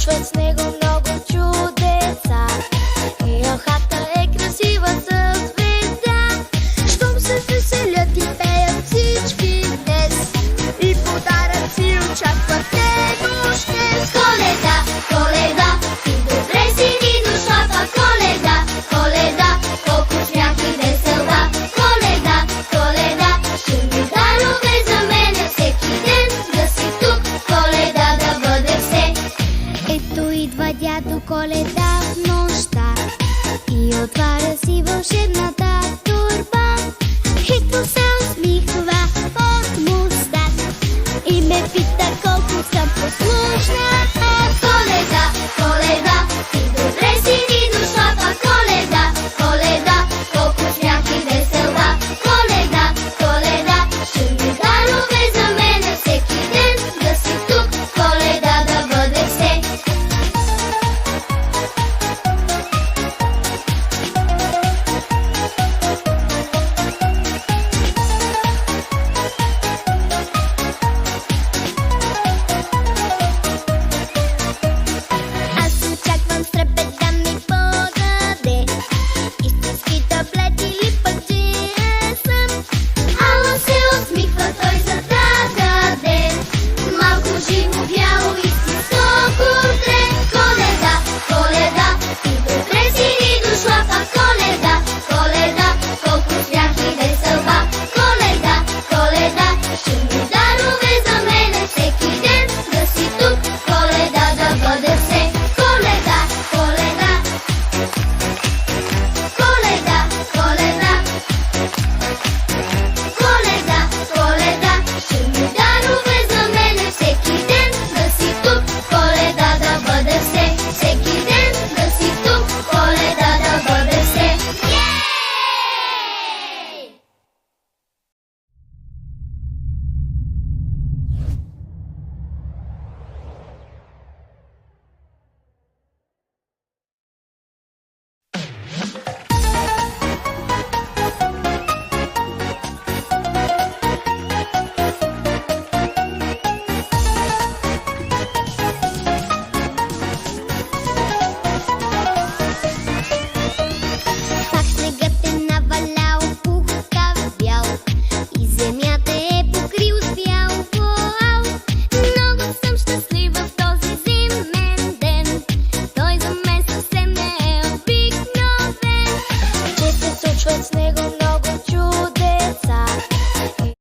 случват с него много чудеса. Йохата е красива звезда. Щом се веселят и пеят всички днес, и подаръци очакват него днес. Коледа, Коледа, ти добре си ни дошла, па Коледа, Коледа, колко смях и веселба. Коледа, Коледа, ще ми дарове за мене всеки ден да си тук. Коледа да бъде все. Ето идва дядо Коледа в нощта и отваря си вълшебната торба. Хитро се усмихва от моста и ме пита колко съм послушна.